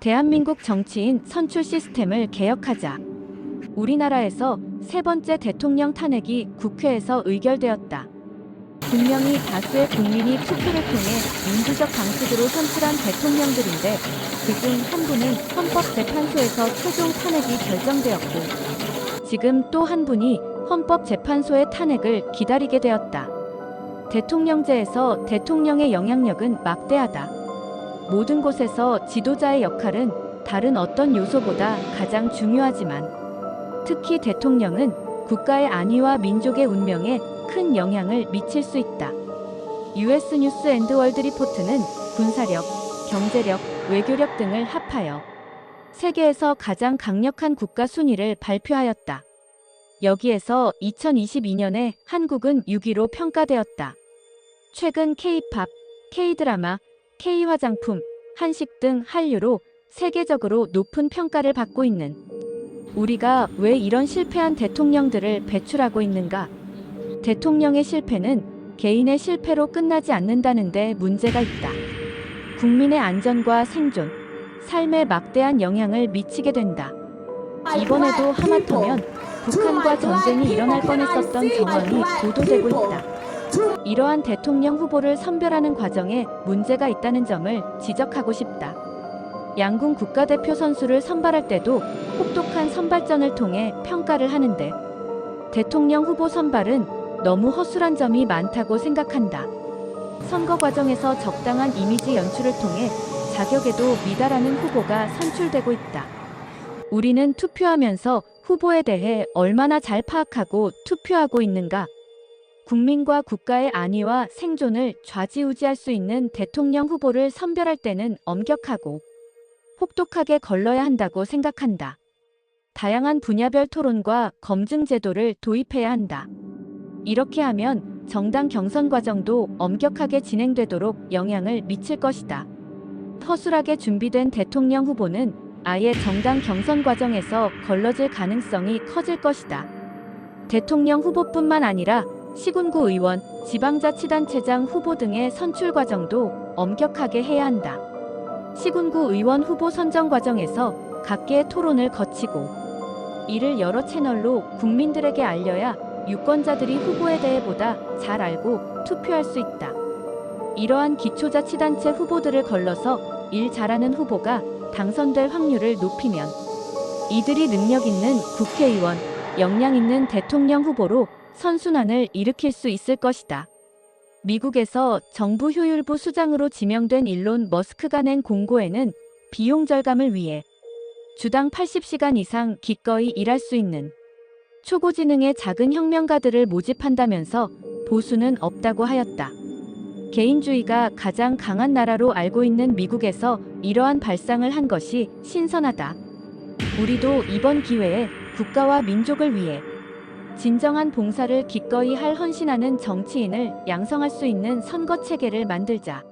대한민국 정치인 선출 시스템을 개혁하자. 우리나라에서 세 번째 대통령 탄핵이 국회에서 의결되었다. 분명히 다수의 국민이 투표를 통해 민주적 방식으로 선출한 대통령들인데 그중 한 분은 헌법재판소에서 최종 탄핵이 결정되었고 지금 또 한 분이 헌법재판소의 탄핵을 기다리게 되었다. 대통령제에서 대통령의 영향력은 막대하다. 모든 곳에서 지도자의 역할은 다른 어떤 요소보다 가장 중요하지만 특히 대통령은 국가의 안위와 민족의 운명에 큰 영향을 미칠 수 있다. US 뉴스 앤드 월드 리포트는 군사력, 경제력, 외교력 등을 합하여 세계에서 가장 강력한 국가 순위를 발표하였다. 여기에서 2022년에 한국은 6위로 평가되었다. 최근 K-팝, K-드라마, K-화장품, 한식 등 한류로 세계적으로 높은 평가를 받고 있는 우리가 왜 이런 실패한 대통령들을 배출하고 있는가? 대통령의 실패는 개인의 실패로 끝나지 않는다는 데 문제가 있다. 국민의 안전과 생존, 삶에 막대한 영향을 미치게 된다. 이번에도 하마터면 북한과 전쟁이 일어날 뻔했었던 정황이 보도되고 있다. 이러한 대통령 후보를 선별하는 과정에 문제가 있다는 점을 지적하고 싶다. 양궁 국가대표 선수를 선발할 때도 혹독한 선발전을 통해 평가를 하는데 대통령 후보 선발은 너무 허술한 점이 많다고 생각한다. 선거 과정에서 적당한 이미지 연출을 통해 자격에도 미달하는 후보가 선출되고 있다. 우리는 투표하면서 후보에 대해 얼마나 잘 파악하고 투표하고 있는가? 국민과 국가의 안위와 생존을 좌지우지할 수 있는 대통령 후보를 선별할 때는 엄격하고 혹독하게 걸러야 한다고 생각한다. 다양한 분야별 토론과 검증 제도를 도입해야 한다. 이렇게 하면 정당 경선 과정도 엄격하게 진행되도록 영향을 미칠 것이다. 허술하게 준비된 대통령 후보는 아예 정당 경선 과정에서 걸러질 가능성이 커질 것이다. 대통령 후보뿐만 아니라 시군구 의원, 지방자치단체장 후보 등의 선출 과정도 엄격하게 해야 한다. 시군구 의원 후보 선정 과정에서 각계의 토론을 거치고 이를 여러 채널로 국민들에게 알려야 유권자들이 후보에 대해 보다 잘 알고 투표할 수 있다. 이러한 기초자치단체 후보들을 걸러서 일 잘하는 후보가 당선될 확률을 높이면 이들이 능력 있는 국회의원, 역량 있는 대통령 후보로 선순환을 일으킬 수 있을 것이다. 미국에서 정부 효율부 수장으로 지명된 일론 머스크가 낸 공고에는 비용 절감을 위해 주당 80시간 이상 기꺼이 일할 수 있는 초고지능의 작은 혁명가들을 모집한다면서 보수는 없다고 하였다. 개인주의가 가장 강한 나라로 알고 있는 미국에서 이러한 발상을 한 것이 신선하다. 우리도 이번 기회에 국가와 민족을 위해 진정한 봉사를 기꺼이 할 헌신하는 정치인을 양성할 수 있는 선거 체계를 만들자.